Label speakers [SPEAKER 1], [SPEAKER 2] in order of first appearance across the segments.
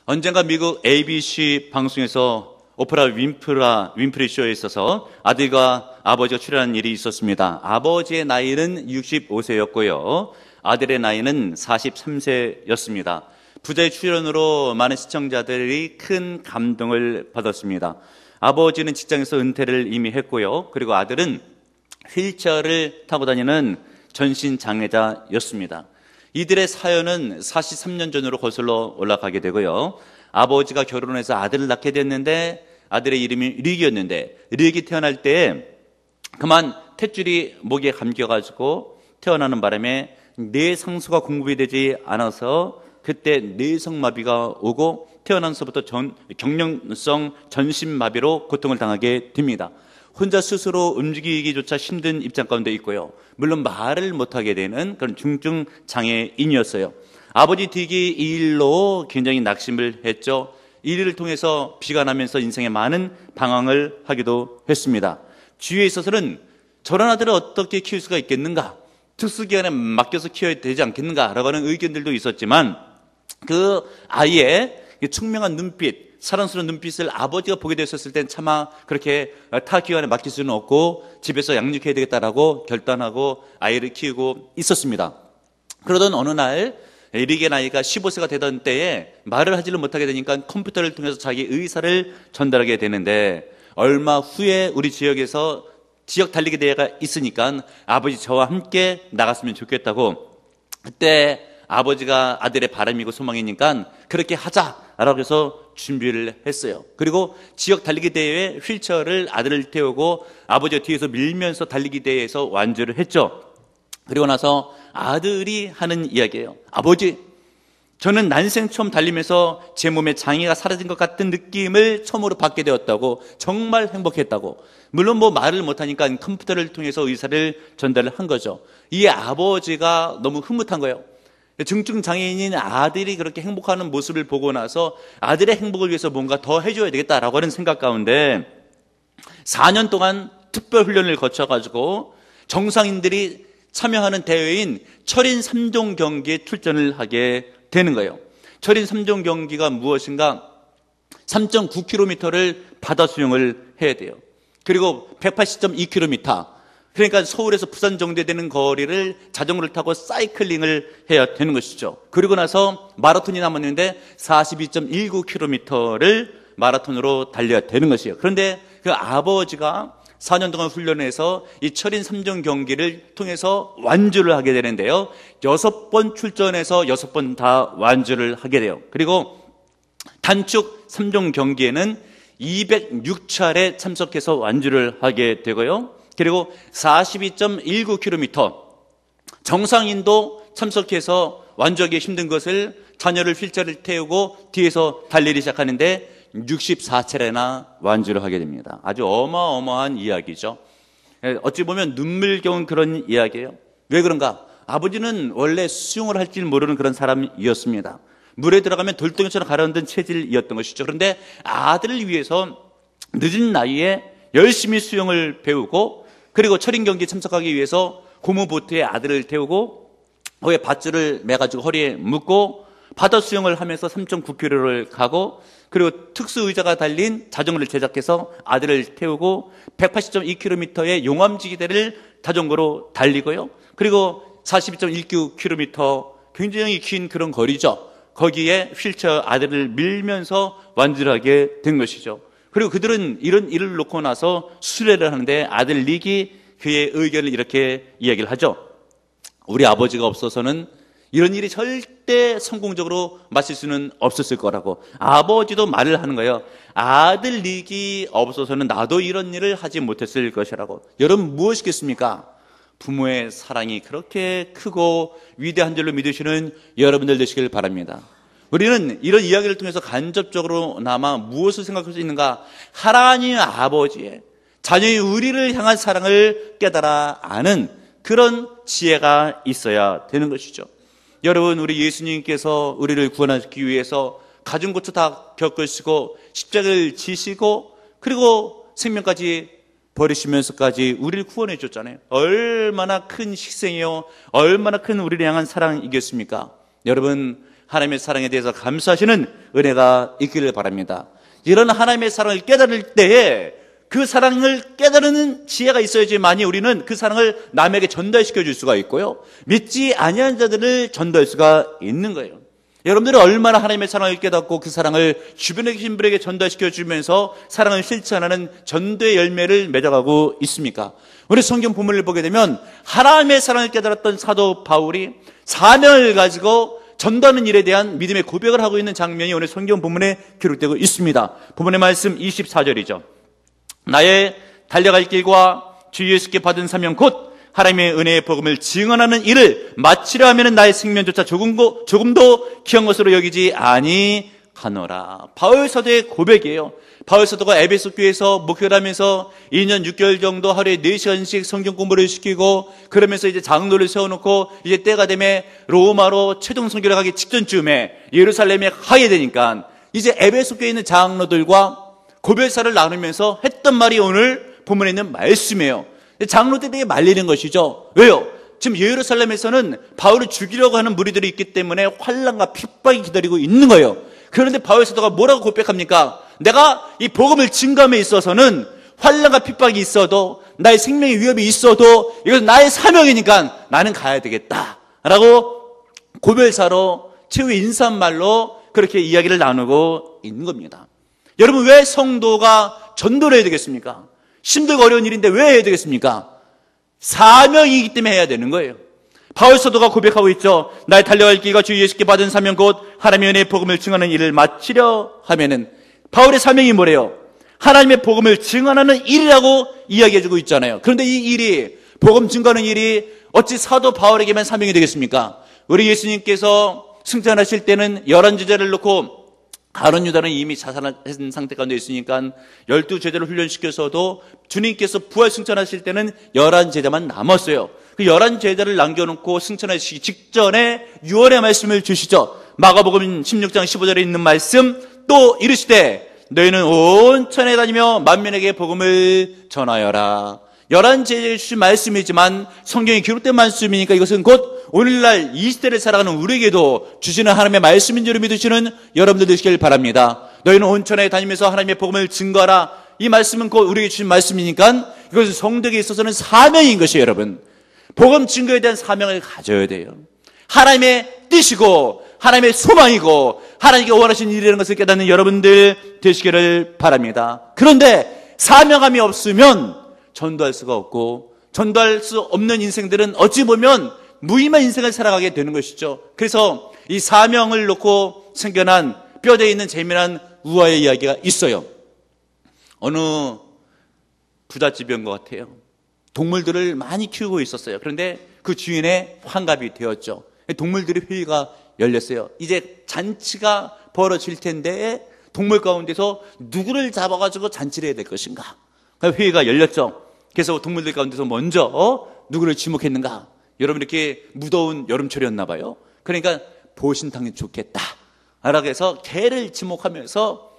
[SPEAKER 1] 언젠가 미국 ABC 방송에서 오프라 윈프리 쇼에 있어서 아들과 아버지가 출연한 일이 있었습니다. 아버지의 나이는 65세였고요. 아들의 나이는 43세였습니다. 부자의 출연으로 많은 시청자들이 큰 감동을 받았습니다. 아버지는 직장에서 은퇴를 이미 했고요. 그리고 아들은 휠체어를 타고 다니는 전신장애자였습니다. 이들의 사연은 43년 전으로 거슬러 올라가게 되고요. 아버지가 결혼해서 아들을 낳게 됐는데 아들의 이름이 릭이었는데 릭이 태어날 때 그만 탯줄이 목에 감겨가지고 태어나는 바람에 뇌상수가 공급이 되지 않아서 그때 뇌성마비가 오고 태어나서부터 경련성 전신마비로 고통을 당하게 됩니다. 혼자 스스로 움직이기조차 힘든 입장 가운데 있고요. 물론 말을 못하게 되는 그런 중증 장애인이었어요. 아버지 딕이 이 일로 굉장히 낙심을 했죠. 이 일을 통해서 비관하면서 인생에 많은 방황을 하기도 했습니다. 주위에 있어서는 저런 아들을 어떻게 키울 수가 있겠는가? 특수기관에 맡겨서 키워야 되지 않겠는가? 라는 의견들도 있었지만 그 아이의 청명한 눈빛, 사랑스러운 눈빛을 아버지가 보게 됐었을 땐 차마 그렇게 타 기관에 맡길 수는 없고 집에서 양육해야 되겠다라고 결단하고 아이를 키우고 있었습니다. 그러던 어느 날 릭의 나이가 15세가 되던 때에 말을 하지를 못하게 되니까 컴퓨터를 통해서 자기 의사를 전달하게 되는데 얼마 후에 우리 지역에서 지역 달리기 대회가 있으니까 아버지 저와 함께 나갔으면 좋겠다고 그때 아버지가 아들의 바람이고 소망이니까 그렇게 하자라고 해서 준비를 했어요. 그리고 지역 달리기 대회에 휠체어를 아들을 태우고 아버지가 뒤에서 밀면서 달리기 대회에서 완주를 했죠. 그리고 나서 아들이 하는 이야기예요. 아버지, 저는 난생 처음 달리면서 제 몸에 장애가 사라진 것 같은 느낌을 처음으로 받게 되었다고, 정말 행복했다고. 물론 말을 못하니까 컴퓨터를 통해서 의사를 전달을 한 거죠. 이 아버지가 너무 흐뭇한 거예요. 중증 장애인인 아들이 그렇게 행복하는 모습을 보고 나서 아들의 행복을 위해서 뭔가 더 해줘야 되겠다라고 하는 생각 가운데 4년 동안 특별 훈련을 거쳐가지고 정상인들이 참여하는 대회인 철인 3종 경기에 출전을 하게 되는 거예요. 철인 3종 경기가 무엇인가? 3.9km를 바다 수영을 해야 돼요. 그리고 180.2km, 그러니까 서울에서 부산 정도 되는 거리를 자전거를 타고 사이클링을 해야 되는 것이죠. 그리고 나서 마라톤이 남았는데 42.19km를 마라톤으로 달려야 되는 것이에요. 그런데 그 아버지가 4년 동안 훈련해서 이 철인 3종 경기를 통해서 완주를 하게 되는데요. 6번 출전해서 6번 다 완주를 하게 돼요. 그리고 단축 3종 경기에는 206차례 참석해서 완주를 하게 되고요. 그리고 42.19km 정상인도 참석해서 완주하기 힘든 것을 자녀를 휠체어를 태우고 뒤에서 달리기 시작하는데 64차례나 완주를 하게 됩니다. 아주 어마어마한 이야기죠. 어찌 보면 눈물겨운 그런 이야기예요. 왜 그런가? 아버지는 원래 수영을 할 줄 모르는 그런 사람이었습니다. 물에 들어가면 돌덩이처럼 가라앉은 체질이었던 것이죠. 그런데 아들을 위해서 늦은 나이에 열심히 수영을 배우고 그리고 철인 경기에 참석하기 위해서 고무보트에 아들을 태우고 거기에 밧줄을 매가지고 허리에 묶고 바다 수영을 하면서 3.9km를 가고 그리고 특수 의자가 달린 자전거를 제작해서 아들을 태우고 180.2km의 용암지기대를 자전거로 달리고요. 그리고 42.19km 굉장히 긴 그런 거리죠. 거기에 휠체어 아들을 밀면서 완주를 하게 된 것이죠. 그리고 그들은 이런 일을 놓고 나서 수레를 하는데 아들 릭이 그의 의견을 이렇게 이야기를 하죠. 우리 아버지가 없어서는 이런 일이 절대 성공적으로 마칠 수는 없었을 거라고. 아버지도 말을 하는 거예요. 아들 릭이 없어서는 나도 이런 일을 하지 못했을 것이라고. 여러분 무엇이겠습니까? 부모의 사랑이 그렇게 크고 위대한 줄로 믿으시는 여러분들 되시길 바랍니다. 우리는 이런 이야기를 통해서 간접적으로나마 무엇을 생각할 수 있는가? 하나님 아버지의 자녀의 우리를 향한 사랑을 깨달아 아는 그런 지혜가 있어야 되는 것이죠. 여러분, 우리 예수님께서 우리를 구원하기 위해서 가진 고초 다 겪으시고 십자가를 지시고 그리고 생명까지 버리시면서까지 우리를 구원해 줬잖아요. 얼마나 큰 희생이요, 얼마나 큰 우리를 향한 사랑이겠습니까? 여러분, 하나님의 사랑에 대해서 감사하시는 은혜가 있기를 바랍니다. 이런 하나님의 사랑을 깨달을 때에 그 사랑을 깨달은 지혜가 있어야지만이 우리는 그 사랑을 남에게 전달시켜 줄 수가 있고요, 믿지 아니한 자들을 전달할 수가 있는 거예요. 여러분들은 얼마나 하나님의 사랑을 깨닫고 그 사랑을 주변에 계신 분에게 전달시켜 주면서 사랑을 실천하는 전도의 열매를 맺어가고 있습니까? 우리 성경 본문을 보게 되면 하나님의 사랑을 깨달았던 사도 바울이 사명을 가지고 전도하는 일에 대한 믿음의 고백을 하고 있는 장면이 오늘 성경 본문에 기록되고 있습니다. 본문의 말씀 24절이죠. 나의 달려갈 길과 주 예수께 받은 사명 곧 하나님의 은혜의 복음을 증언하는 일을 마치려 하면 나의 생명조차 조금도 귀한 것으로 여기지 아니하노라. 바울 사도의 고백이에요. 바울 사도가 에베소 교회에서 목회를 하면서 2년 6개월 정도 하루에 4시간씩 성경 공부를 시키고, 그러면서 이제 장로를 세워놓고 이제 때가 되면 로마로 최종 선교를 가기 직전쯤에 예루살렘에 가게 되니까 이제 에베소 교회에 있는 장로들과 고별사를 나누면서 했던 말이 오늘 본문에 있는 말씀이에요. 장로들에게 말리는 것이죠. 왜요? 지금 예루살렘에서는 바울을 죽이려고 하는 무리들이 있기 때문에 환난과 핍박이 기다리고 있는 거예요. 그런데 바울 사도가 뭐라고 고백합니까? 내가 이 복음을 증거함에 있어서는 환난과 핍박이 있어도, 나의 생명의 위협이 있어도 이것은 나의 사명이니까 나는 가야 되겠다 라고 고별사로 최후의 인사말로 그렇게 이야기를 나누고 있는 겁니다. 여러분, 왜 성도가 전도를 해야 되겠습니까? 힘들고 어려운 일인데 왜 해야 되겠습니까? 사명이기 때문에 해야 되는 거예요. 바울 사도가 고백하고 있죠. 나의 달려갈 길과 주 예수께 받은 사명 곧 하나님의 은혜의 복음을 증언하는 일을 마치려 하면은, 바울의 사명이 뭐래요? 하나님의 복음을 증언하는 일이라고 이야기해주고 있잖아요. 그런데 이 일이, 복음 증거하는 일이 어찌 사도 바울에게만 사명이 되겠습니까? 우리 예수님께서 승천하실 때는 11제자를 놓고, 가룟 유다는 이미 자살한 상태 가운데 있으니까 12제자를 훈련시켜서도 주님께서 부활 승천하실 때는 11제자만 남았어요. 그 11제자를 남겨놓고 승천하시기 직전에 유언의 말씀을 주시죠. 마가복음 16장 15절에 있는 말씀, 또 이르시되 너희는 온 천에 다니며 만민에게 복음을 전하여라. 11제자에게 주신 말씀이지만 성경에 기록된 말씀이니까 이것은 곧 오늘날 이 시대를 살아가는 우리에게도 주시는 하나님의 말씀인 줄 믿으시는 여러분들 되시길 바랍니다. 너희는 온 천에 다니면서 하나님의 복음을 증거하라. 이 말씀은 곧 우리에게 주신 말씀이니까 이것은 성도에게 있어서는 사명인 것이에요. 여러분, 복음 증거에 대한 사명을 가져야 돼요. 하나님의 뜻이고 하나님의 소망이고 하나님께 원하시는 일이라는 것을 깨닫는 여러분들 되시기를 바랍니다. 그런데 사명감이 없으면 전도할 수가 없고, 전도할 수 없는 인생들은 어찌 보면 무의미한 인생을 살아가게 되는 것이죠. 그래서 이 사명을 놓고 생겨난 뼈대에 있는 재미난 우화의 이야기가 있어요. 어느 부잣집인 것 같아요. 동물들을 많이 키우고 있었어요. 그런데 그 주인의 환갑이 되었죠. 동물들의 회의가 열렸어요. 이제 잔치가 벌어질 텐데 동물 가운데서 누구를 잡아가지고 잔치를 해야 될 것인가. 회의가 열렸죠. 그래서 동물들 가운데서 먼저 누구를 지목했는가. 여러분, 이렇게 무더운 여름철이었나 봐요. 그러니까 보신탕이 좋겠다 라고 해서 개를 지목하면서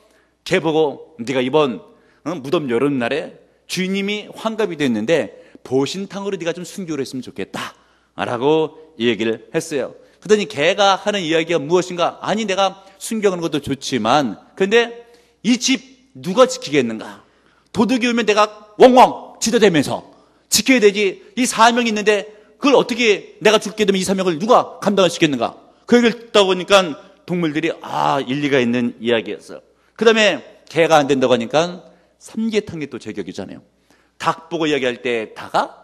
[SPEAKER 1] 개 보고, 네가 이번 무더운 여름날에 주인님이 환갑이 됐는데 보신탕으로 네가 좀 순교를 했으면 좋겠다 라고 얘기를 했어요. 그러더니 개가 하는 이야기가 무엇인가? 아니, 내가 순교하는 것도 좋지만 근데 이 집 누가 지키겠는가? 도둑이 오면 내가 웡웡 지도대면서 지켜야 되지. 이 사명이 있는데 그걸 어떻게 내가 죽게 되면 이 사명을 누가 감당할 수 있겠는가? 그 얘기를 듣다 보니까 동물들이 일리가 있는 이야기였어요. 그 다음에 개가 안 된다고 하니까 삼계탕이 또 제격이잖아요. 닭 보고 이야기할 때 닭아?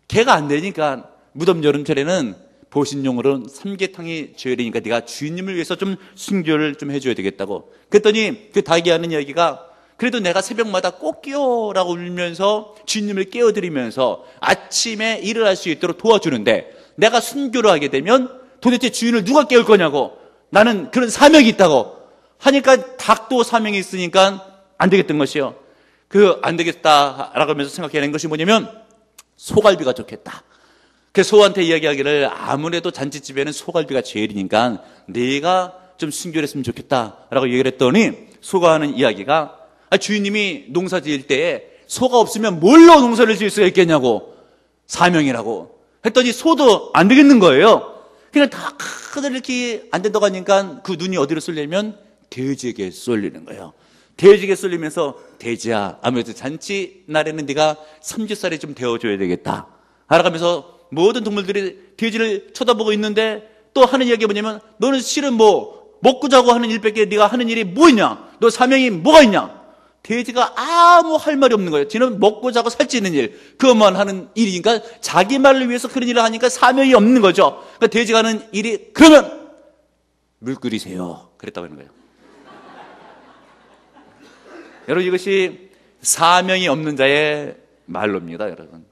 [SPEAKER 1] 개가 안 되니까 무덤 여름철에는 보신용으로는 삼계탕이 제일이니까 네가 주인님을 위해서 좀 순교를 좀 해줘야 되겠다고. 그랬더니 그 닭이 하는 이야기가, 그래도 내가 새벽마다 꼭 깨워라고 울면서 주인님을 깨워드리면서 아침에 일을 할 수 있도록 도와주는데 내가 순교를 하게 되면 도대체 주인을 누가 깨울 거냐고. 나는 그런 사명이 있다고 하니까 닭도 사명이 있으니까 안 되겠던 것이요. 안 되겠다라고 하면서 생각해낸 것이 뭐냐면 소갈비가 좋겠다. 그 소한테 이야기하기를, 아무래도 잔치집에는 소갈비가 제일이니까 네가 좀 순교를 했으면 좋겠다라고 얘기를 했더니 소가 하는 이야기가, 주인님이 농사 지을 때에 소가 없으면 뭘로 농사를 지을 수가 있겠냐고. 사명이라고 했더니 소도 안 되겠는 거예요. 그냥 다 카드를 이렇게 안 된다고 하니까 그 눈이 어디로 쏠리면 돼지에게 쏠리는 거예요. 돼지에게 쏠리면서 돼지야, 아무래도 잔치 날에는 네가 삼겹살이 좀 데워줘야 되겠다 알아가면서 모든 동물들이 돼지를 쳐다보고 있는데 또 하는 이야기가 뭐냐면 너는 실은 뭐 먹고 자고 하는 일밖에 네가 하는 일이 뭐 있냐? 너 사명이 뭐가 있냐? 돼지가 아무 할 말이 없는 거예요. 지는 먹고 자고 살찌는 일, 그것만 하는 일이니까 자기 말을 위해서 그런 일을 하니까 사명이 없는 거죠. 그러니까 돼지가 하는 일이 그러면 물 끓이세요. 그랬다고 하는 거예요. 여러분 이것이 사명이 없는 자의 말로입니다. 여러분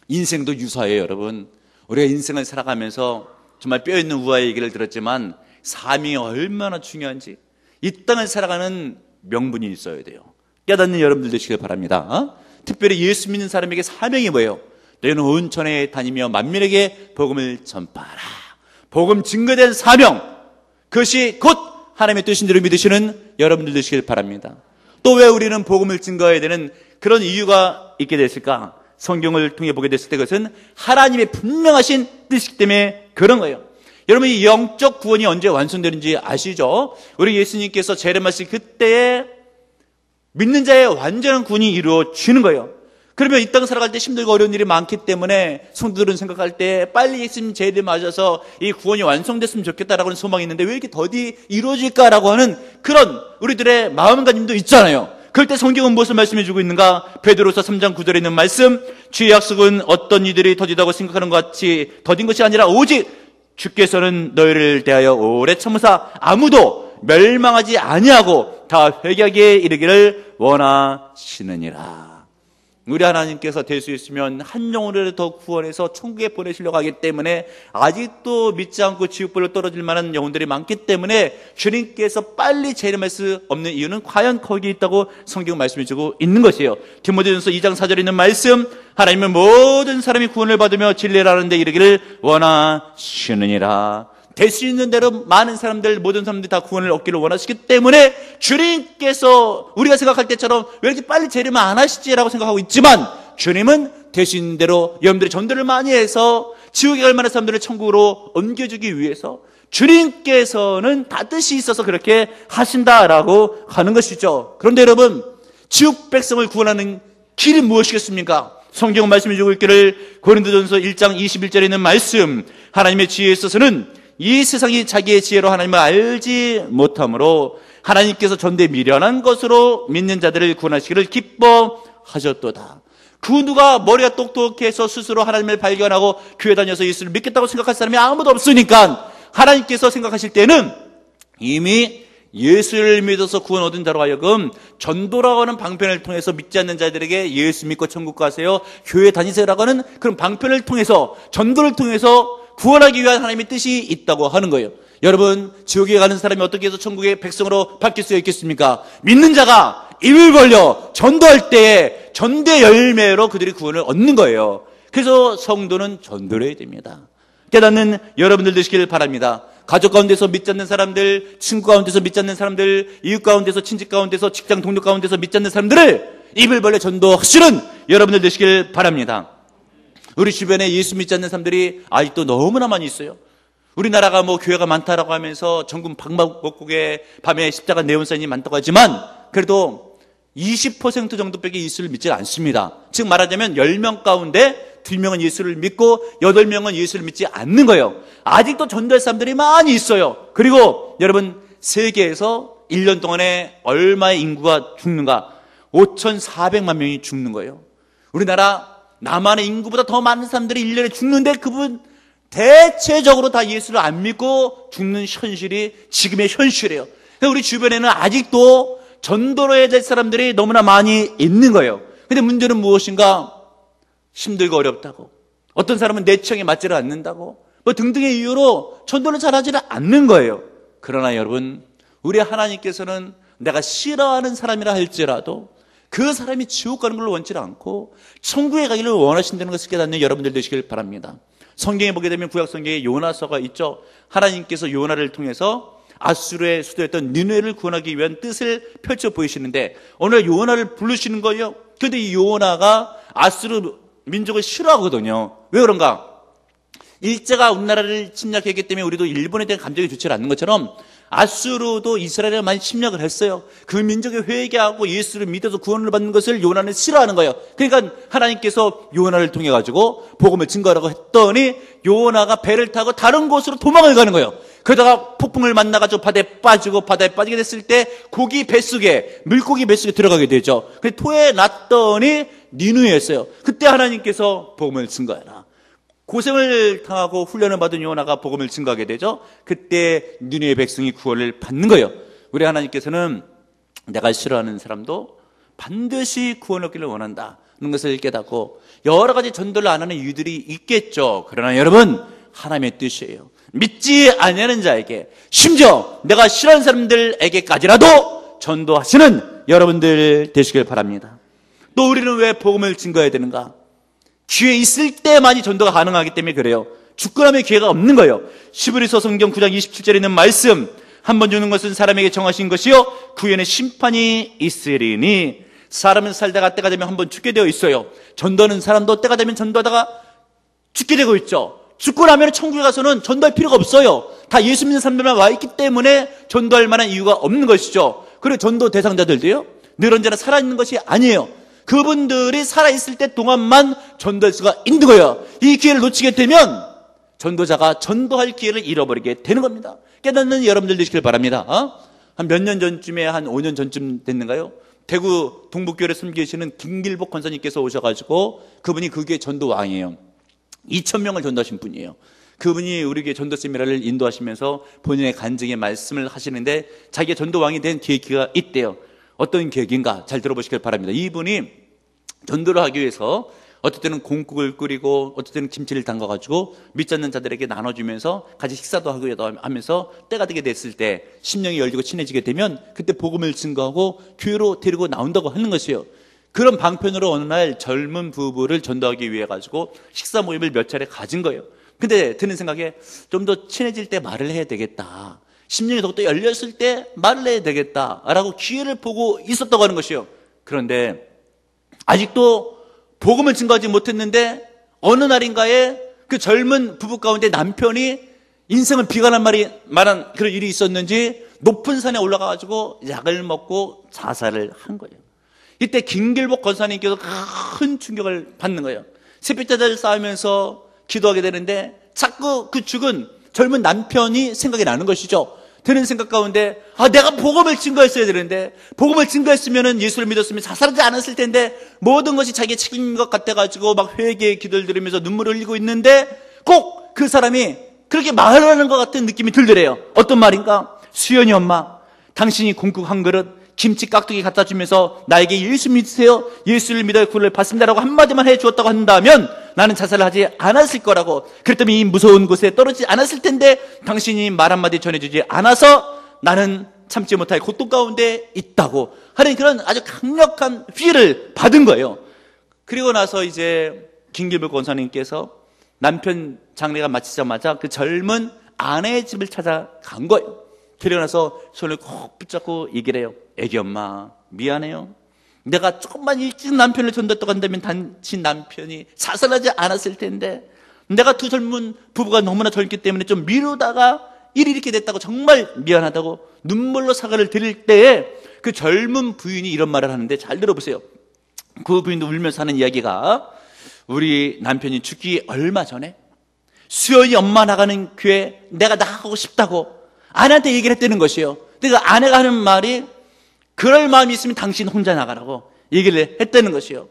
[SPEAKER 1] 인생도 유사해요. 여러분 우리가 인생을 살아가면서 정말 뼈있는 우화의 얘기를 들었지만 사명이 얼마나 중요한지 이 땅을 살아가는 명분이 있어야 돼요. 깨닫는 여러분들 되시길 바랍니다. 특별히 예수 믿는 사람에게 사명이 뭐예요? 너희는 온 천하에 다니며 만민에게 복음을 전파하라. 복음 증거된 사명, 그것이 곧 하나님의 뜻인 대로 믿으시는 여러분들 되시길 바랍니다. 또 왜 우리는 복음을 증거해야 되는 그런 이유가 있게 됐을까? 성경을 통해 보게 됐을 때 그것은 하나님의 분명하신 뜻이기 때문에 그런 거예요. 여러분 이 영적 구원이 언제 완성되는지 아시죠? 우리 예수님께서 재림하실 그때에 믿는 자의 완전한 구원이 이루어지는 거예요. 그러면 이 땅 살아갈 때 힘들고 어려운 일이 많기 때문에 성도들은 생각할 때 빨리 예수님 재림 맞아서 이 구원이 완성됐으면 좋겠다라고 하는 소망이 있는데 왜 이렇게 더디 이루어질까라고 하는 그런 우리들의 마음가짐도 있잖아요. 그럴 때 성경은 무엇을 말씀해 주고 있는가? 베드로서 3장 9절에 있는 말씀, 주의 약속은 어떤 이들이 더디다고 생각하는 것 같이 더딘 것이 아니라 오직 주께서는 너희를 대하여 오래 참으사 아무도 멸망하지 아니하고 다 회개하기에 이르기를 원하시느니라. 우리 하나님께서 될 수 있으면 한 영혼을 더 구원해서 천국에 보내시려고 하기 때문에 아직도 믿지 않고 지옥불로 떨어질 만한 영혼들이 많기 때문에 주님께서 빨리 재림할 수 없는 이유는 과연 거기에 있다고 성경 말씀해 주고 있는 것이에요. 디모데전서 2장 4절에 있는 말씀, 하나님은 모든 사람이 구원을 받으며 진리를 아는 데 이르기를 원하시느니라. 될 수 있는 대로 많은 사람들, 모든 사람들이 다 구원을 얻기를 원하시기 때문에 주님께서 우리가 생각할 때처럼 왜 이렇게 빨리 재림 안 하시지라고 생각하고 있지만 주님은 될 수 있는 대로 여러분들이 전도를 많이 해서 지옥에 갈 만한 사람들을 천국으로 옮겨주기 위해서 주님께서는 다 뜻이 있어서 그렇게 하신다라고 하는 것이죠. 그런데 여러분 지옥 백성을 구원하는 길이 무엇이겠습니까? 성경은 말씀해 주고 있기를 고린도전서 1장 21절에 있는 말씀, 하나님의 지혜에 있어서는 이 세상이 자기의 지혜로 하나님을 알지 못하므로 하나님께서 전대 미련한 것으로 믿는 자들을 구원하시기를 기뻐하셨도다. 그 누가 머리가 똑똑해서 스스로 하나님을 발견하고 교회 다녀서 예수를 믿겠다고 생각할 사람이 아무도 없으니까 하나님께서 생각하실 때는 이미 예수를 믿어서 구원 얻은 자로 하여금 전도라고 하는 방편을 통해서 믿지 않는 자들에게 예수 믿고 천국 가세요, 교회 다니세요라고 하는 그런 방편을 통해서, 전도를 통해서 구원하기 위한 하나님의 뜻이 있다고 하는 거예요. 여러분 지옥에 가는 사람이 어떻게 해서 천국의 백성으로 바뀔 수 있겠습니까? 믿는 자가 입을 벌려 전도할 때에 전대 열매로 그들이 구원을 얻는 거예요. 그래서 성도는 전도를 해야 됩니다. 깨닫는 여러분들 되시길 바랍니다. 가족 가운데서 믿지 않는 사람들, 친구 가운데서 믿지 않는 사람들, 이웃 가운데서, 친직 가운데서, 직장 동료 가운데서 믿지 않는 사람들을 입을 벌려 전도하시는 여러분들 되시길 바랍니다. 우리 주변에 예수 믿지 않는 사람들이 아직도 너무나 많이 있어요. 우리나라가 뭐 교회가 많다라고 하면서 전국 방방곡곡에 밤에 십자가 네온사인이 많다고 하지만 그래도 20% 정도밖에 예수를 믿지 않습니다. 즉 말하자면 10명 가운데 2명은 예수를 믿고 8명은 예수를 믿지 않는 거예요. 아직도 전도할 사람들이 많이 있어요. 그리고 여러분 세계에서 1년 동안에 얼마의 인구가 죽는가? 5,400만 명이 죽는 거예요. 우리나라 남한의 인구보다 더 많은 사람들이 1년에 죽는데 그분 대체적으로 다 예수를 안 믿고 죽는 현실이 지금의 현실이에요. 그러니까 우리 주변에는 아직도 전도로 해야 될 사람들이 너무나 많이 있는 거예요. 근데 문제는 무엇인가? 힘들고 어렵다고, 어떤 사람은 내 취향에 맞지를 않는다고, 뭐 등등의 이유로 전도를 잘하지는 않는 거예요. 그러나 여러분 우리 하나님께서는 내가 싫어하는 사람이라 할지라도 그 사람이 지옥 가는 걸 원치 않고 천국에 가기를 원하신다는 것을 깨닫는 여러분들 되시길 바랍니다. 성경에 보게 되면 구약 성경에 요나서가 있죠. 하나님께서 요나를 통해서 아수르의 수도였던 니느웨를 구원하기 위한 뜻을 펼쳐 보이시는데 오늘 요나를 부르시는 거예요. 그런데 이 요나가 아수르 민족을 싫어하거든요. 왜 그런가? 일제가 우리나라를 침략했기 때문에 우리도 일본에 대한 감정이 좋지 않는 것처럼 아수르도 이스라엘을 많이 침략을 했어요. 그 민족이 회개하고 예수를 믿어서 구원을 받는 것을 요나는 싫어하는 거예요. 그러니까 하나님께서 요나를 통해 가지고 복음을 증거하라고 했더니 요나가 배를 타고 다른 곳으로 도망을 가는 거예요. 그러다가 폭풍을 만나가지고 바다에 빠지고, 바다에 빠지게 됐을 때 고기 뱃속에, 물고기 뱃속에 들어가게 되죠. 그래서 토해 놨더니 니누에였어요. 그때 하나님께서 복음을 증거해라. 고생을 당하고 훈련을 받은 요나가 복음을 증거하게 되죠. 그때 니느웨 백성이 구원을 받는 거예요. 우리 하나님께서는 내가 싫어하는 사람도 반드시 구원을 얻기를 원한다는 것을 깨닫고 여러 가지 전도를 안 하는 이유들이 있겠죠. 그러나 여러분, 하나님의 뜻이에요. 믿지 아니하는 자에게, 심지어 내가 싫어하는 사람들에게까지라도 전도하시는 여러분들 되시길 바랍니다. 또 우리는 왜 복음을 증거해야 되는가? 기회 있을 때만이 전도가 가능하기 때문에 그래요. 죽고 나면 기회가 없는 거예요. 히브리서 성경 9장 27절에 있는 말씀, 한 번 주는 것은 사람에게 정하신 것이요 그 후에는 심판이 있으리니, 사람은 살다가 때가 되면 한 번 죽게 되어 있어요. 전도하는 사람도 때가 되면 전도하다가 죽게 되고 있죠. 죽고 나면 천국에 가서는 전도할 필요가 없어요. 다 예수 믿는 사람들만 와 있기 때문에 전도할 만한 이유가 없는 것이죠. 그리고 전도 대상자들도요, 늘 언제나 살아있는 것이 아니에요. 그분들이 살아있을 때 동안만 전도할 수가 있는 거예요. 이 기회를 놓치게 되면 전도자가 전도할 기회를 잃어버리게 되는 겁니다. 깨닫는 여러분들 되시길 바랍니다. 한 몇 년 전쯤에, 한 5년 전쯤 됐는가요? 대구 동북교회를 섬기시는 김길복 권사님께서 오셔가지고, 그분이 그 교회 전도왕이에요. 2,000명을 전도하신 분이에요. 그분이 우리 교회 전도 세미나를 인도하시면서 본인의 간증의 말씀을 하시는데 자기가 전도왕이 된 계기가 있대요. 어떤 계획인가 잘 들어보시길 바랍니다. 이분이 전도를 하기 위해서 어떨 때는 공국을 끓이고 어떨 때는 김치를 담가가지고 믿지 않는 자들에게 나눠주면서 같이 식사도 하면서 때가 되게 됐을 때 심령이 열리고 친해지게 되면 그때 복음을 증거하고 교회로 데리고 나온다고 하는 것이에요. 그런 방편으로 어느 날 젊은 부부를 전도하기 위해 가지고 식사 모임을 몇 차례 가진 거예요. 근데 드는 생각에 좀 더 친해질 때 말을 해야 되겠다, 심령이 더욱더 열렸을 때 말을 해야 되겠다라고 기회를 보고 있었다고 하는 것이요. 그런데 아직도 복음을 증거하지 못했는데 어느 날인가에 그 젊은 부부 가운데 남편이 인생을 비관한 말한 그런 일이 있었는지 높은 산에 올라가가지고 약을 먹고 자살을 한 거예요. 이때 김길복 권사님께서 큰 충격을 받는 거예요. 새벽자들 싸우면서 기도하게 되는데 자꾸 그 죽은 젊은 남편이 생각이 나는 것이죠. 드는 생각 가운데, 내가 복음을 증거했어야 되는데, 복음을 증거했으면 예수를 믿었으면 자살하지 않았을 텐데, 모든 것이 자기의 책임인 것 같아가지고 막 회개의 기도를 들으면서 눈물을 흘리고 있는데 꼭 그 사람이 그렇게 말하는 것 같은 느낌이 들더래요. 어떤 말인가? 수연이 엄마, 당신이 공국 한 그릇 김치 깍두기 갖다 주면서 나에게 예수 믿으세요, 예수를 믿어 구원을 받습니다라고 한마디만 해주었다고 한다면 나는 자살을 하지 않았을 거라고. 그랬더니 이 무서운 곳에 떨어지지 않았을 텐데 당신이 말 한마디 전해주지 않아서 나는 참지 못할 고통 가운데 있다고 하는 그런 아주 강력한 피해를 받은 거예요. 그리고 나서 이제 김길복 권사님께서 남편 장례가 마치자마자 그 젊은 아내의 집을 찾아간 거예요. 데려나서 손을 꼭 붙잡고 얘기를 해요. 애기 엄마, 미안해요. 내가 조금만 일찍 남편을 전도했다고 한다면 당신 남편이 자살하지 않았을 텐데, 내가 두 젊은 부부가 너무나 젊기 때문에 좀 미루다가 일이 이렇게 됐다고 정말 미안하다고 눈물로 사과를 드릴 때에 그 젊은 부인이 이런 말을 하는데 잘 들어보세요. 그 부인도 울면서 하는 이야기가, 우리 남편이 죽기 얼마 전에 수연이 엄마 나가는 교회 내가 나가고 싶다고 아내한테 얘기를 했다는 것이에요. 그러니까 아내가 하는 말이, 그럴 마음이 있으면 당신 혼자 나가라고 얘기를 했다는 것이에요.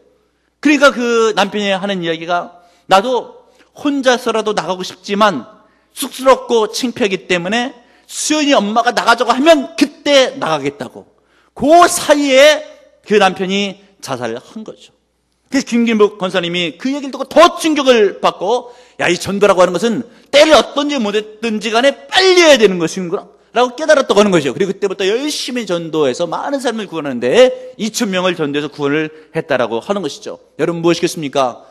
[SPEAKER 1] 그러니까 그 남편이 하는 이야기가, 나도 혼자서라도 나가고 싶지만 쑥스럽고 창피하기 때문에 수연이 엄마가 나가자고 하면 그때 나가겠다고. 그 사이에 그 남편이 자살을 한 거죠. 그래서 김길복 권사님이 그 얘기를 듣고 더 충격을 받고, 야, 이 전도라고 하는 것은 때를 어떤지 못했든지 간에 빨리 해야 되는 것이구나 라고 깨달았다고 하는 것이죠. 그리고 그때부터 열심히 전도해서 많은 사람을 구원하는데 2,000명을 전도해서 구원을 했다라고 하는 것이죠. 여러분 무엇이겠습니까?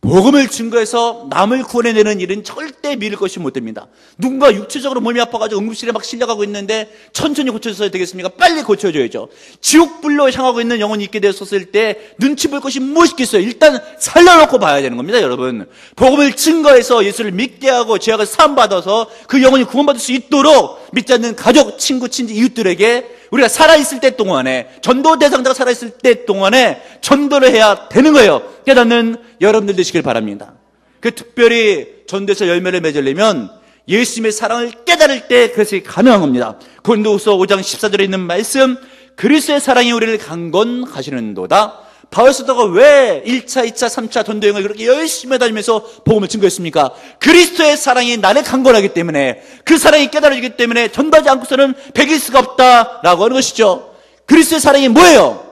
[SPEAKER 1] 복음을 증거해서 남을 구원해내는 일은 절대 미룰 것이 못 됩니다. 누군가 육체적으로 몸이 아파가지고 응급실에 막 실려가고 있는데 천천히 고쳐줘야 되겠습니까? 빨리 고쳐줘야죠. 지옥불로 향하고 있는 영혼이 있게 되었을 때 눈치 볼 것이 무엇이겠어요? 일단 살려놓고 봐야 되는 겁니다, 여러분. 복음을 증거해서 예수를 믿게 하고 죄악을 사함받아서 그 영혼이 구원받을 수 있도록 믿지 않는 가족, 친구, 친지, 이웃들에게 우리가 살아있을 때 동안에, 전도 대상자가 살아있을 때 동안에 전도를 해야 되는 거예요. 깨닫는 여러분들 되시길 바랍니다. 그 특별히 전도에서 열매를 맺으려면 예수님의 사랑을 깨달을 때 그것이 가능한 겁니다. 고린도후서 5장 14절에 있는 말씀, 그리스도의 사랑이 우리를 강건하시는도다. 바울 사도가 왜 1차, 2차, 3차 전도여행을 그렇게 열심히 다니면서 복음을 증거했습니까? 그리스도의 사랑이 나를 강건하기 때문에, 그 사랑이 깨달아지기 때문에 전도하지 않고서는 배길 수가 없다라고 하는 것이죠. 그리스도의 사랑이 뭐예요?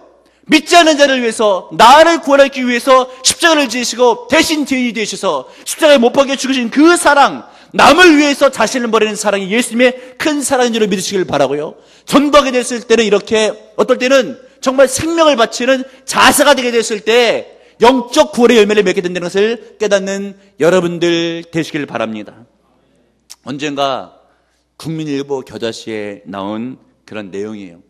[SPEAKER 1] 믿지 않는 자를 위해서, 나를 구원하기 위해서 십자가를 지으시고 대신 죄인이 되셔서 십자가에 못 박혀 죽으신 그 사랑, 남을 위해서 자신을 버리는 사랑이 예수님의 큰 사랑인 줄 믿으시길 바라고요. 전도하게 됐을 때는 이렇게, 어떨 때는 정말 생명을 바치는 자세가 되게 됐을 때 영적 구원의 열매를 맺게 된다는 것을 깨닫는 여러분들 되시길 바랍니다. 언젠가 국민일보 겨자씨에 나온 그런 내용이에요.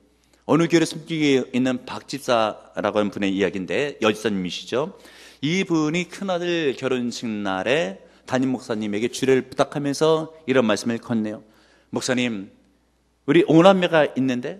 [SPEAKER 1] 어느 교회를 섬기고 있는 박 집사라고 하는 분의 이야기인데, 여집사님이시죠. 이분이 큰아들 결혼식 날에 담임 목사님에게 주례를 부탁하면서 이런 말씀을 건네요. 목사님, 우리 오남매가 있는데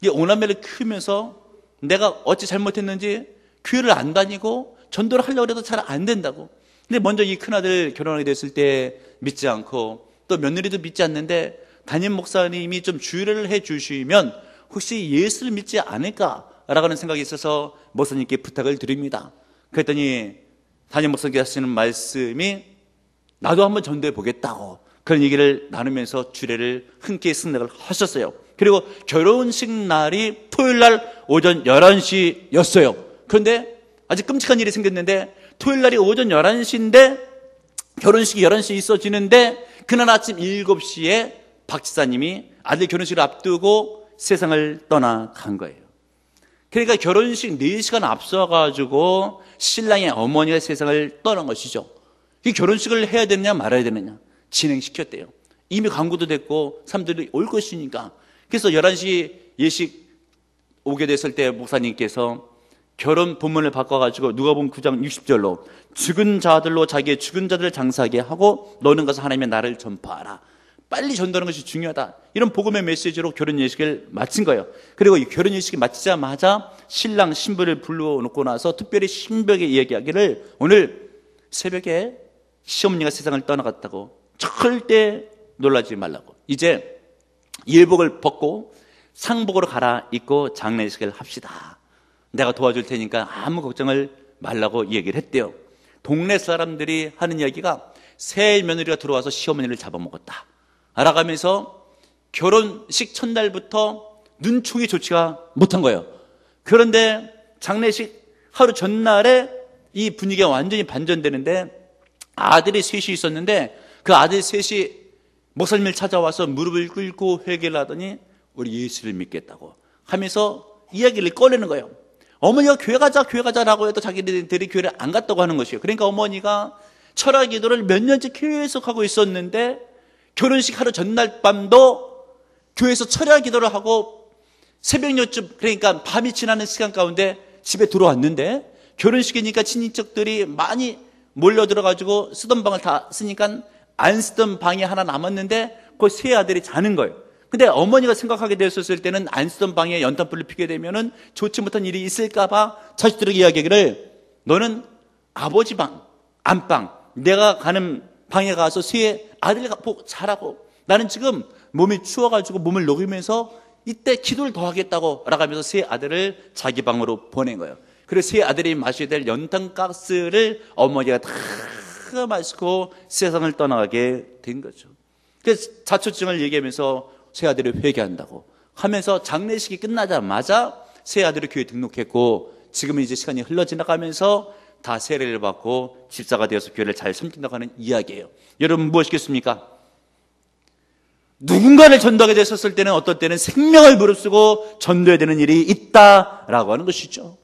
[SPEAKER 1] 이 오남매를 키우면서 내가 어찌 잘못했는지 교회를 안 다니고 전도를 하려고 해도 잘 안 된다고. 근데 먼저 이 큰아들 결혼하게 됐을 때 믿지 않고 또 며느리도 믿지 않는데 담임 목사님이 좀 주례를 해 주시면 혹시 예수를 믿지 않을까라고 하는 생각이 있어서 목사님께 부탁을 드립니다. 그랬더니 담임 목사님께서 하시는 말씀이 나도 한번 전도해 보겠다고 그런 얘기를 나누면서 주례를 흔쾌히 승낙을 하셨어요. 그리고 결혼식 날이 토요일 날 오전 11시였어요. 그런데 아주 끔찍한 일이 생겼는데, 토요일 날이 오전 11시인데 결혼식이 11시에 있어지는데 그날 아침 7시에 박 지사님이 아들 결혼식을 앞두고 세상을 떠나간 거예요. 그러니까 결혼식 4시간 앞서가지고 신랑의 어머니가 세상을 떠난 것이죠. 이 결혼식을 해야 되느냐 말아야 되느냐 진행시켰대요. 이미 광고도 됐고 사람들이 올 것이니까. 그래서 11시 예식 오게 됐을 때 목사님께서 결혼 본문을 바꿔가지고 누가복음 9장 60절로 죽은 자들로 자기의 죽은 자들을 장사하게 하고 너는 가서 하나님의 나라를 전파하라. 빨리 전도하는 것이 중요하다. 이런 복음의 메시지로 결혼 예식을 마친 거예요. 그리고 이 결혼 예식이 마치자마자 신랑 신부를 불러놓고 나서 특별히 신부에게 이야기하기를 오늘 새벽에 시어머니가 세상을 떠나갔다고 절대 놀라지 말라고. 이제 일복을 벗고 상복으로 갈아입고 장례식을 합시다. 내가 도와줄 테니까 아무 걱정을 말라고 얘기를 했대요. 동네 사람들이 하는 이야기가 새 며느리가 들어와서 시어머니를 잡아먹었다 알아가면서 결혼식 첫날부터 눈총이 좋지가 못한 거예요. 그런데 장례식 하루 전날에 이 분위기가 완전히 반전되는데, 아들이 셋이 있었는데 그 아들 셋이 목사님을 찾아와서 무릎을 꿇고 회개를 하더니 우리 예수를 믿겠다고 하면서 이야기를 꺼내는 거예요. 어머니가 교회 가자라고 해도 자기들이 교회를 안 갔다고 하는 것이에요. 그러니까 어머니가 철학 기도를 몇 년째 계속 하고 있었는데 결혼식 하루 전날 밤도 교회에서 철학 기도를 하고 새벽녘쯤, 그러니까 밤이 지나는 시간 가운데 집에 들어왔는데, 결혼식이니까 친인척들이 많이 몰려들어가지고 쓰던 방을 다 쓰니까 안 쓰던 방이 하나 남았는데 그 세 아들이 자는 거예요. 근데 어머니가 생각하게 되었을 때는 안 쓰던 방에 연탄불을 피게 되면은 좋지 못한 일이 있을까봐 자식들에게 이야기하기를 너는 아버지 방, 안방, 내가 가는 방에 가서 세 아들을 보고 자라고, 나는 지금 몸이 추워가지고 몸을 녹이면서 이때 기도를 더 하겠다고 라고 하면서 세 아들을 자기 방으로 보낸 거예요. 그래서 세 아들이 마셔야 될 연탄가스를 어머니가 다 마시고 세상을 떠나가게 된 거죠. 그래서 자초증을 얘기하면서 세 아들이 회개한다고 하면서 장례식이 끝나자마자 세 아들이 교회에 등록했고, 지금은 이제 시간이 흘러 지나가면서 다 세례를 받고 집사가 되어서 교회를 잘 섬긴다고 하는 이야기예요. 여러분 무엇이겠습니까? 누군가를 전도하게 됐었을 때는 어떨 때는 생명을 무릅쓰고 전도해야 되는 일이 있다라고 하는 것이죠.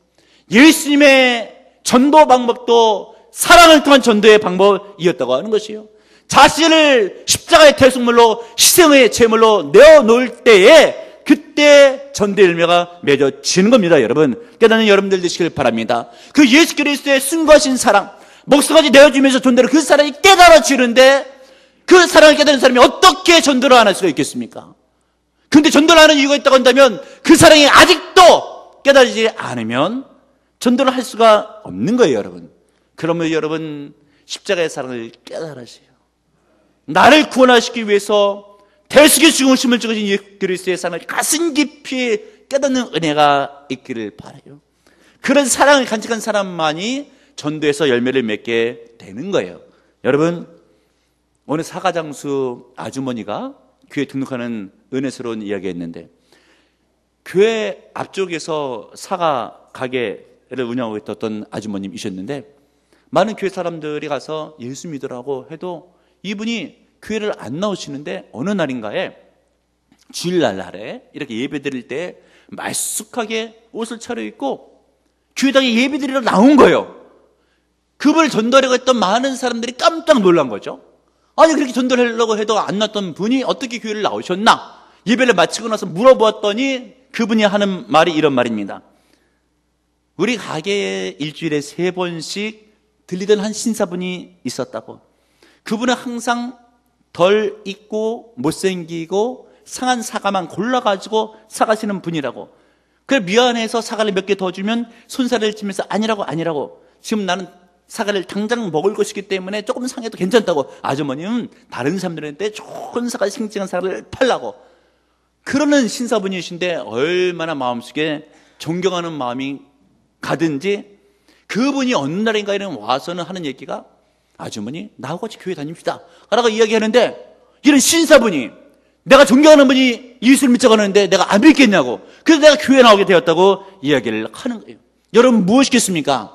[SPEAKER 1] 예수님의 전도 방법도 사랑을 통한 전도의 방법이었다고 하는 것이요. 자신을 십자가의 대속물로 희생의 제물로 내어놓을 때에 그때 전도의 열매가 맺어지는 겁니다. 여러분, 깨닫는 여러분들 되시길 바랍니다. 그 예수 그리스도의 숭고하신 사랑, 목숨까지 내어주면서 전도를 그 사랑이 깨달아지는데 그 사랑을 깨달은 사람이 어떻게 전도를 안 할 수가 있겠습니까? 근데 전도를 하는 이유가 있다고 한다면 그 사랑이 아직도 깨달아지지 않으면 전도를 할 수가 없는 거예요, 여러분. 그러면 여러분 십자가의 사랑을 깨달으세요. 나를 구원하시기 위해서 대속의 죽음을 죽으신 예수 그리스도의 사랑을 가슴 깊이 깨닫는 은혜가 있기를 바라요. 그런 사랑을 간직한 사람만이 전도에서 열매를 맺게 되는 거예요. 여러분, 오늘 사가장수 아주머니가 교회 등록하는 은혜스러운 이야기였는데, 교회 앞쪽에서 사과 가게를 운영하고 있던 어떤 아주머님이셨는데, 많은 교회 사람들이 가서 예수 믿으라고 해도 이분이 교회를 안 나오시는데, 어느 날인가에 주일날 날에 이렇게 예배 드릴 때 말쑥하게 옷을 차려입고 교회당에 예배 드리러 나온 거예요. 그분을 전도하려고 했던 많은 사람들이 깜짝 놀란 거죠. 아니, 그렇게 전도하려고 해도 안 났던 분이 어떻게 교회를 나오셨나? 예배를 마치고 나서 물어보았더니 그분이 하는 말이 이런 말입니다. 우리 가게에 일주일에 3번씩 들리던 한 신사분이 있었다고. 그분은 항상 덜 익고 못생기고 상한 사과만 골라가지고 사가시는 분이라고. 그래 미안해서 사과를 몇 개 더 주면 손살을 치면서 아니라고 지금 나는 사과를 당장 먹을 것이기 때문에 조금 상해도 괜찮다고. 아주머니는 다른 사람들한테 좋은 사과, 싱싱한 사과를 팔라고. 그러는 신사분이신데 얼마나 마음속에 존경하는 마음이 가든지 그분이 어느 날인가에는 와서는 하는 얘기가, 아주머니 나하고 같이 교회 다닙시다 라고 이야기하는데, 이런 신사분이, 내가 존경하는 분이 예수를 믿자고 하는데 내가 안 믿겠냐고, 그래서 내가 교회 나오게 되었다고 이야기를 하는 거예요. 여러분, 무엇이겠습니까?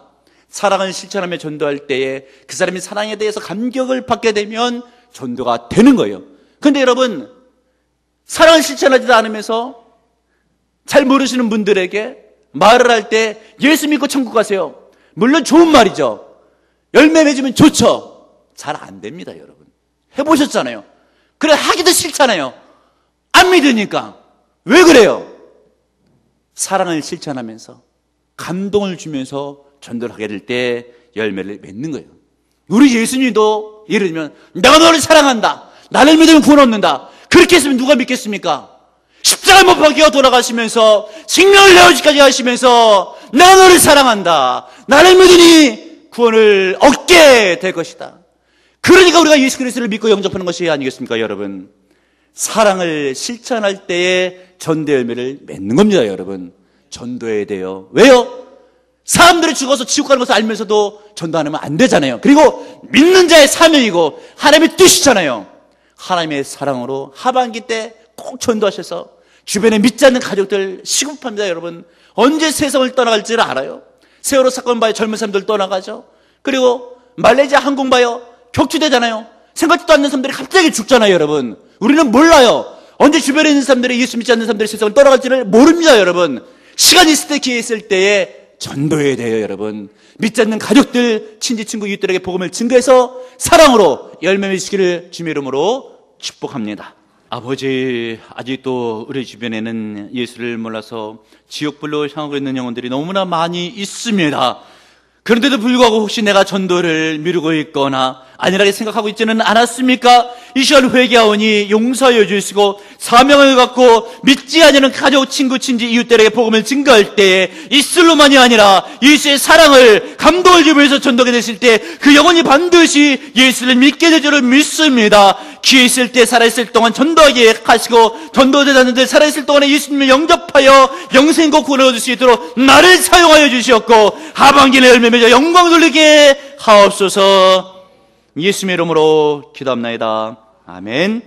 [SPEAKER 1] 사랑을 실천하며 전도할 때에 그 사람이 사랑에 대해서 감격을 받게 되면 전도가 되는 거예요. 그런데 여러분, 사랑을 실천하지도 않으면서 잘 모르시는 분들에게 말을 할 때 예수 믿고 천국 가세요, 물론 좋은 말이죠. 열매 맺으면 좋죠. 잘 안 됩니다, 여러분. 해보셨잖아요. 그래, 하기도 싫잖아요. 안 믿으니까. 왜 그래요? 사랑을 실천하면서 감동을 주면서 전도를 하게 될 때 열매를 맺는 거예요. 우리 예수님도 예를 들면 내가 너를 사랑한다, 나를 믿으면 구원 얻는다, 그렇게 했으면 누가 믿겠습니까? 십자가 못 박혀 돌아가시면서 생명을 내어주기까지 하시면서 내가 너를 사랑한다, 나를 믿으니 구원을 얻게 될 것이다. 그러니까 우리가 예수 그리스도를 믿고 영접하는 것이 아니겠습니까, 여러분? 사랑을 실천할 때에 전도 열매를 맺는 겁니다, 여러분. 전도해야 돼요. 왜요? 사람들이 죽어서 지옥 가는 것을 알면서도 전도 안 하면 안 되잖아요. 그리고 믿는 자의 사명이고 하나님의 뜻이잖아요. 하나님의 사랑으로 하반기 때 꼭 전도하셔서 주변에 믿지 않는 가족들 시급합니다, 여러분. 언제 세상을 떠나갈지를 알아요. 세월호 사건 봐요, 젊은 사람들 떠나가죠. 그리고 말레이시아 항공 봐요, 격추되잖아요. 생각지도 않는 사람들이 갑자기 죽잖아요, 여러분. 우리는 몰라요. 언제 주변에 있는 사람들이, 예수 믿지 않는 사람들이 세상을 떠나갈지를 모릅니다, 여러분. 시간이 있을 때, 기회 있을 때에 전도해야 돼요, 여러분. 믿지 않는 가족들, 친지, 친구, 이웃들에게 복음을 증거해서 사랑으로 열매 맺으시기를 주님의 이름으로 축복합니다. 아버지, 아직도 우리 주변에는 예수를 몰라서 지옥불로 향하고 있는 영혼들이 너무나 많이 있습니다. 그런데도 불구하고 혹시 내가 전도를 미루고 있거나 안일하게 생각하고 있지는 않았습니까? 이 시간 회개하오니 용서해 주시고 사명을 갖고 믿지 않는 가족, 친구, 친지, 이웃들에게 복음을 증거할 때에 이슬로만이 아니라 예수의 사랑을, 감동을 주면서 전도하게 되실 때 그 영혼이 반드시 예수를 믿게 될 줄을 믿습니다. 기회 있을 때 살아있을 동안 전도하게 하시고 전도되자는데 살아있을 동안에 예수님을 영접하여 영생과 구원을 얻을 수 있도록 나를 사용하여 주시었고 하반기에 열매 맺어 영광 돌리게 하옵소서. 예수님의 이름으로 기도합나이다. 아멘.